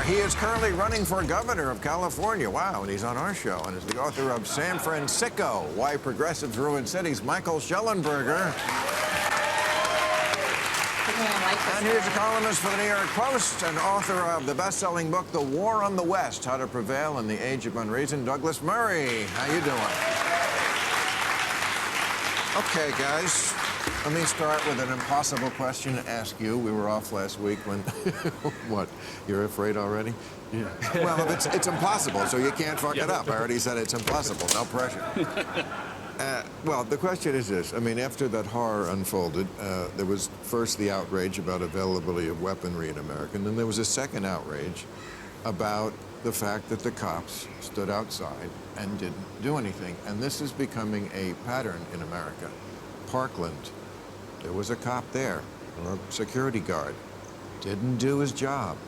He is currently running for governor of California. Wow, and he's on our show, and is the author of San Francisco, Why Progressives Ruin Cities, Michael Schellenberger. And here's a columnist for the New York Post and author of the best-selling book, The War on the West, How to Prevail in the Age of Unreason, Douglas Murray. How you doing? Okay, guys, let me start with an impossible question to ask you. We were off last week when... What? You're afraid already? Yeah. Well, it's impossible, so you can't fuck it up. I already said it's impossible. No pressure. Well, the question is this. I mean, after that horror unfolded, there was first the outrage about availability of weaponry in America, and then there was a second outrage about the fact that the cops stood outside and didn't do anything. And this is becoming a pattern in America. Parkland, there was a cop there, or a security guard, didn't do his job.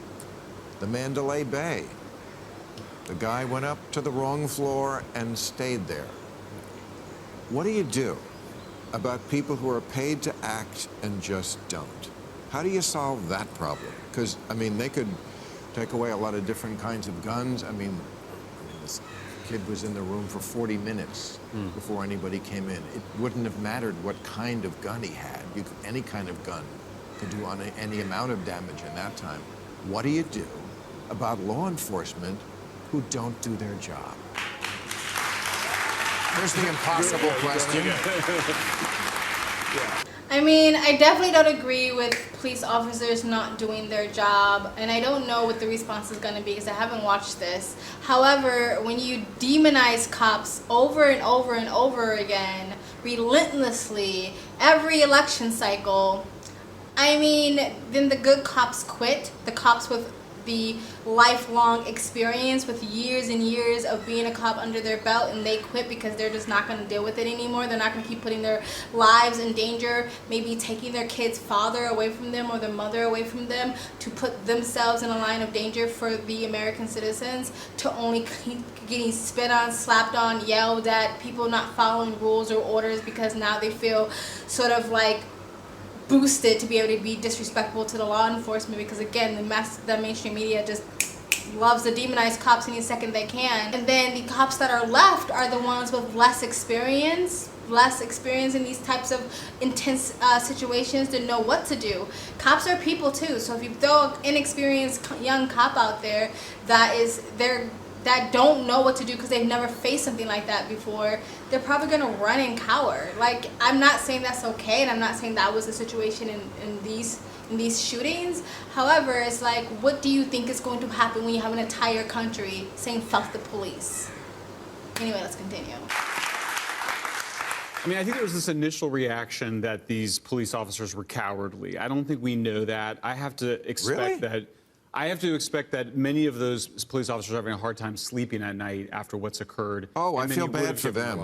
The Mandalay Bay, the guy went up to the wrong floor and stayed there. What do you do about people who are paid to act and just don't? How do you solve that problem? Because, I mean, they could take away a lot of different kinds of guns. I mean, this kid was in the room for 40 minutes before anybody came in. It wouldn't have mattered what kind of gun he had. Any kind of gun could do any amount of damage in that time. What do you do about law enforcement who don't do their job? Here's the impossible question. I mean, I definitely don't agree with police officers not doing their job, and I don't know what the response is going to be because I haven't watched this. However, when you demonize cops over and over and over again, relentlessly, every election cycle, I mean, then the good cops quit. The cops with the lifelong experience with years and years of being a cop under their belt, and they quit because they're just not going to deal with it anymore. They're not going to keep putting their lives in danger, maybe taking their kid's father away from them or their mother away from them to put themselves in a line of danger for the American citizens, to only keep getting spit on, slapped on, yelled at, people not following rules or orders because now they feel sort of like boosted to be able to be disrespectful to the law enforcement because, again, the mainstream media just loves to demonize cops any second they can. And then the cops that are left are the ones with less experience in these types of intense situations to know what to do. Cops are people too, so if you throw an inexperienced young cop out there that don't know what to do because they've never faced something like that before, they're probably going to run and cower. Like, I'm not saying that's okay, and I'm not saying that was the situation in these shootings. However, it's like, what do you think is going to happen when you have an entire country saying fuck the police? Anyway, let's continue. I mean, I think there was this initial reaction that these police officers were cowardly. I don't think we know that. I have to expect that. I have to expect that many of those police officers are having a hard time sleeping at night after what's occurred. Oh, I feel bad for them.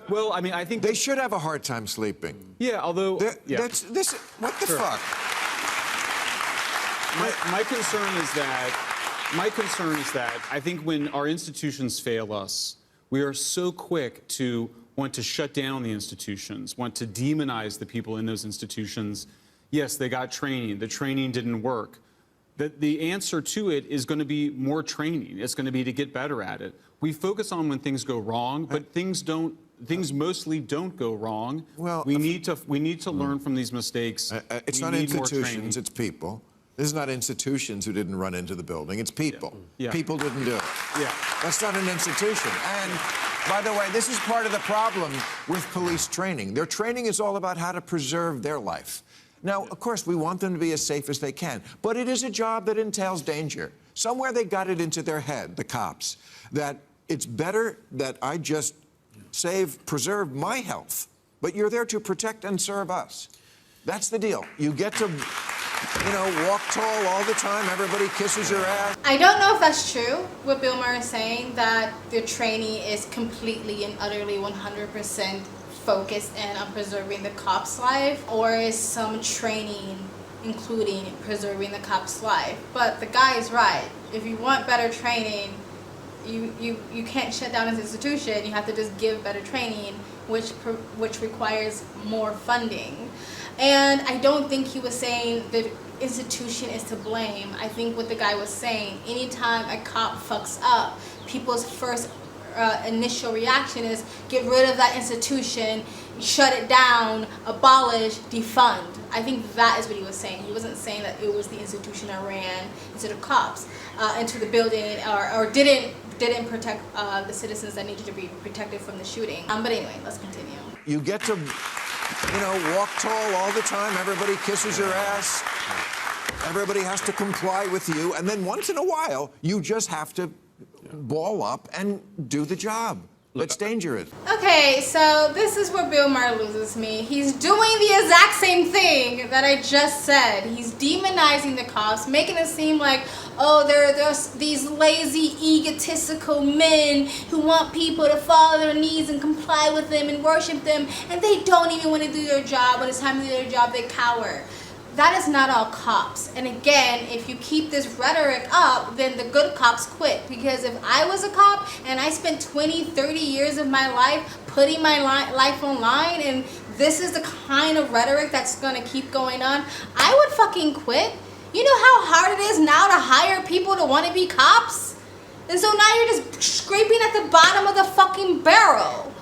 Well, I mean, I think they should have a hard time sleeping. Yeah, although what the fuck? My concern is that I think when our institutions fail us, we are so quick to want to shut down the institutions, want to demonize the people in those institutions. Yes, they got training. The training didn't work. The answer to it is going to be more training. It's going to be to get better at it. We focus on when things go wrong, but things mostly don't go wrong. Well, we need to learn from these mistakes. It's not institutions, it's people. This is not institutions who didn't run into the building. It's people. Yeah. People didn't do it. Yeah. That's not an institution. And by the way, this is part of the problem with police training. Their training is all about how to preserve their life. Now, of course, we want them to be as safe as they can, but it is a job that entails danger. Somewhere they got it into their head, the cops, that it's better that I just preserve my health, but you're there to protect and serve us. That's the deal. You get to, walk tall all the time. Everybody kisses your ass. I don't know if that's true, what Bill Maher is saying, that the training is completely and utterly 100% focused in on preserving the cop's life, or is some training including preserving the cop's life. But the guy is right. If you want better training, you can't shut down an institution. You have to just give better training, which requires more funding. And I don't think he was saying the institution is to blame. I think what the guy was saying, anytime a cop fucks up, people's first initial reaction is get rid of that institution, shut it down, abolish, defund. I think that is what he was saying. He wasn't saying that it was the institution that ran into the cops, into the building, or didn't protect the citizens that needed to be protected from the shooting. But anyway, let's continue. You get to, walk tall all the time. Everybody kisses your ass. Everybody has to comply with you. And then once in a while, you just have to ball up and do the job. That's dangerous. Okay, so this is where Bill Maher loses me. He's doing the exact same thing that I just said. He's demonizing the cops, making it seem like, oh, there's these lazy, egotistical men who want people to fall on their knees and comply with them and worship them, and they don't even want to do their job. When it's time to do their job, they cower. That is not all cops. And again, if you keep this rhetoric up, then the good cops quit. Because if I was a cop and I spent 20, 30 years of my life putting my life on line, and this is the kind of rhetoric that's going to keep going on, I would fucking quit. You know how hard it is now to hire people to want to be cops? And so now you're just scraping at the bottom of the fucking barrel.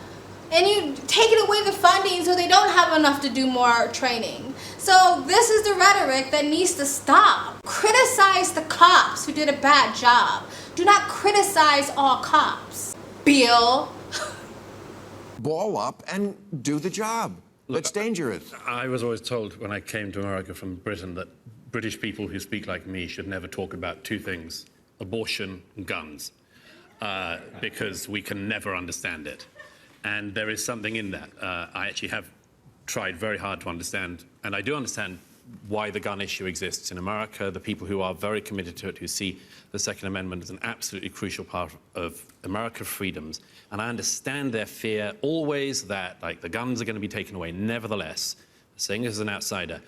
And you taking away the funding so they don't have enough to do more training. So this is the rhetoric that needs to stop. Criticize the cops who did a bad job. Do not criticize all cops. Bill. Ball up and do the job. That's dangerous. I was always told when I came to America from Britain that British people who speak like me should never talk about two things, abortion and guns, because we can never understand it. And there is something in that. I actually have tried very hard to understand, and I do understand why the gun issue exists in America, the people who are very committed to it, who see the Second Amendment as an absolutely crucial part of America's freedoms. And I understand their fear always that, like, the guns are going to be taken away. Nevertheless, saying this as an outsider,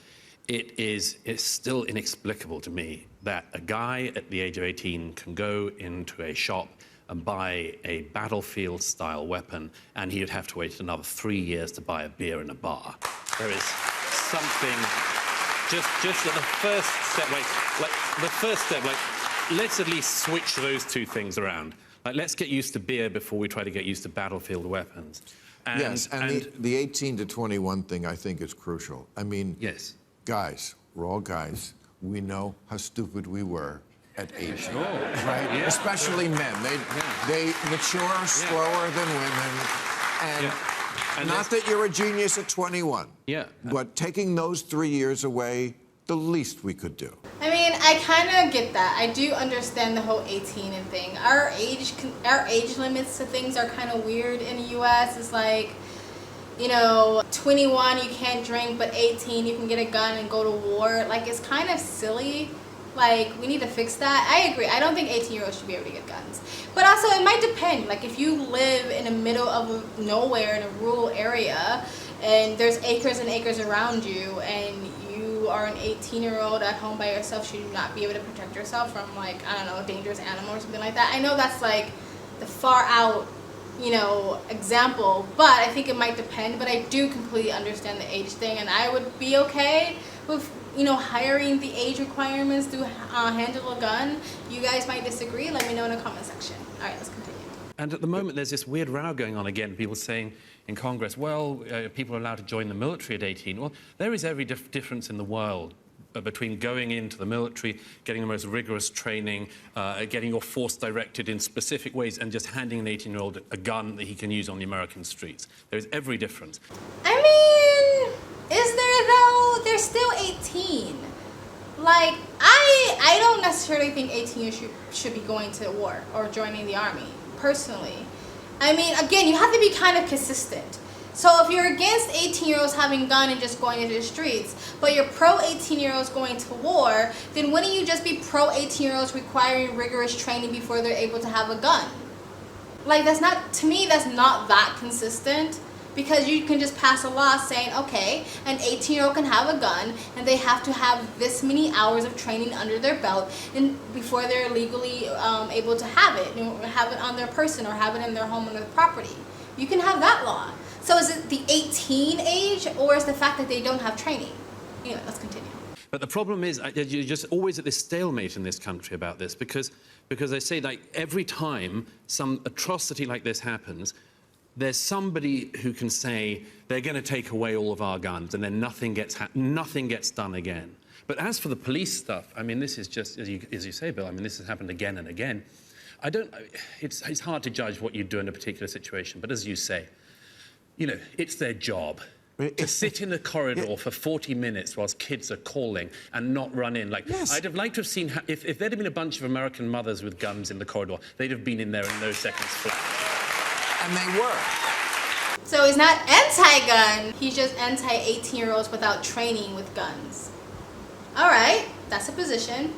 it's still inexplicable to me that a guy at the age of 18 can go into a shop and buy a battlefield-style weapon, and he would have to wait another 3 years to buy a beer in a bar. There is something, just at the first step, let's at least switch those two things around. Like, let's get used to beer before we try to get used to battlefield weapons. And the 18 to 21 thing, I think, is crucial. I mean, yes, guys, we're all guys. We know how stupid we were at 18, sure. right? Yeah. Especially men. They mature slower than women. And not that you're a genius at 21. Yeah. But taking those 3 years away, the least we could do. I mean, I kind of get that. I do understand the whole 18 and thing. Our age limits to things are kind of weird in the U.S. It's like, 21 you can't drink, but 18 you can get a gun and go to war. Like, it's kind of silly. Like, we need to fix that. I agree. I don't think 18-year-olds should be able to get guns. But also, it might depend. Like, if you live in the middle of nowhere in a rural area, and there's acres and acres around you, and you are an 18-year-old at home by yourself, should you not be able to protect yourself from, like, I don't know, a dangerous animal or something like that? I know that's, like, the far out, example, but I think it might depend. But I do completely understand the age thing, and I would be okay with hiring the age requirements to handle a gun. You guys might disagree. Let me know in the comment section. All right, let's continue. And at the moment, there's this weird row going on again. People saying in Congress, well, people are allowed to join the military at 18. Well, there is every difference in the world between going into the military, getting the most rigorous training, getting your force directed in specific ways, and just handing an 18-year-old a gun that he can use on the American streets. There is every difference. I mean, is there though? They're still 18. Like, I don't necessarily think 18-years should be going to war or joining the army, personally. I mean, again, you have to be kind of consistent. So if you're against 18-year-olds having a gun and just going into the streets, but you're pro-18-year-olds going to war, then wouldn't you just be pro-18-year-olds requiring rigorous training before they're able to have a gun? Like, that's not, to me, that's not that consistent. Because you can just pass a law saying, okay, an 18-year-old can have a gun, and they have to have this many hours of training under their belt and before they're legally able to have it on their person or have it in their home on their property. You can have that law. So is it the 18 age, or is the fact that they don't have training? Anyway, let's continue. But the problem is, you're just always at this stalemate in this country about this, because they say, like, every time some atrocity like this happens, there's somebody who can say they're going to take away all of our guns, and then nothing gets done again. But as for the police stuff, I mean, this is just, as you say, Bill, I mean, this has happened again and again. It's hard to judge what you do in a particular situation, but as you say, you know, it's their job to sit in the corridor for 40 minutes whilst kids are calling and not run in. Like, yes. I'd have liked to have seen, if there'd have been a bunch of American mothers with guns in the corridor, they'd have been in there in no seconds flat. And they were. So he's not anti-gun, he's just anti-18-year-olds without training with guns. All right, that's a position.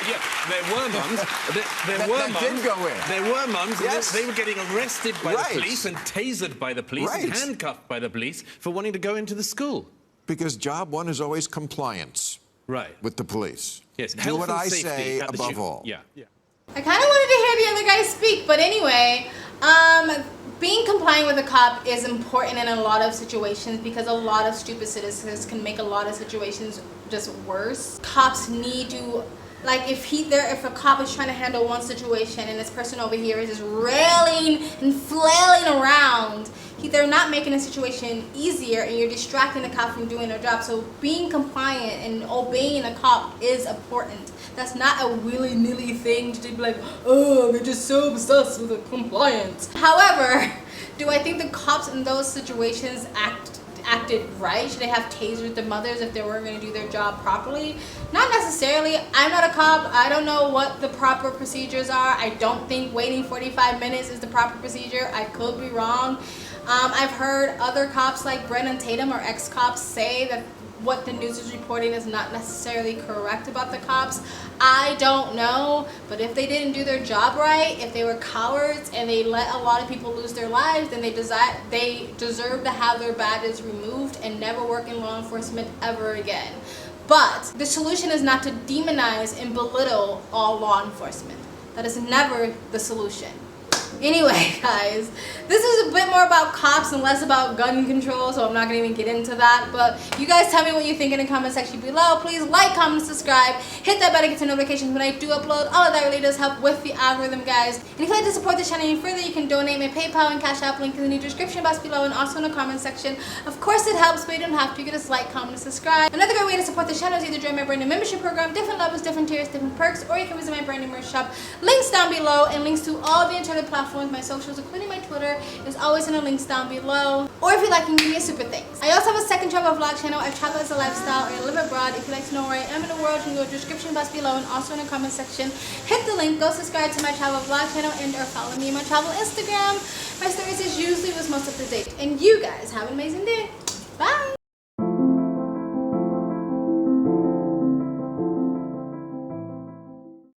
Yeah, there were mums. That did go in. There were mums. Yes. They were getting arrested by Right. the police and tasered by the police and Right. handcuffed by the police for wanting to go into the school. Because job one is always compliance Right. with the police. Yes. Do health what and I safety say at the above shoot. all. Yeah. I kind of wanted to hear the other guy speak, but anyway, being compliant with a cop is important in a lot of situations because a lot of stupid citizens can make a lot of situations just worse. Cops need to, like, if a cop is trying to handle one situation and this person over here is just railing and flailing around, they're not making the situation easier, and you're distracting the cop from doing their job. So being compliant and obeying a cop is important. That's not a willy-nilly thing to be like, oh, they're just so obsessed with the compliance. However, do I think the cops in those situations acted right? Should they have tasered the mothers if they weren't going to do their job properly? Not necessarily. I'm not a cop. I don't know what the proper procedures are. I don't think waiting 45 minutes is the proper procedure. I could be wrong. I've heard other cops like Brennan Tatum or ex-cops say that what the news is reporting is not necessarily correct about the cops. I don't know, but if they didn't do their job right, if they were cowards and they let a lot of people lose their lives, then they deserve to have their badges removed and never work in law enforcement ever again. But the solution is not to demonize and belittle all law enforcement. That is never the solution. Anyway, guys, this is a bit more about cops and less about gun control, so I'm not going to even get into that. But you guys tell me what you think in the comment section below. Please like, comment, subscribe, hit that bell to get notifications when I do upload. All of that really does help with the algorithm, guys. And if you'd like to support the channel any further, you can donate my PayPal and Cash App link in the description box below and also in the comment section. Of course, it helps, but you don't have to. You can just like, comment, and subscribe. Another great way to support the channel is either join my brand new membership program, different levels, different tiers, different perks, or you can visit my brand new merch shop. Links down below and links to all the internal platforms, my socials, including my Twitter, is always in the links down below. Or if you like, you can give me a super thanks. I also have a second travel vlog channel. I travel as a lifestyle and I live abroad. If you'd like to know where I am in the world, you can go to the description box below and also in the comment section. Hit the link, go subscribe to my travel vlog channel and or follow me on my travel Instagram. My stories is usually what's most up to date. And you guys have an amazing day. Bye!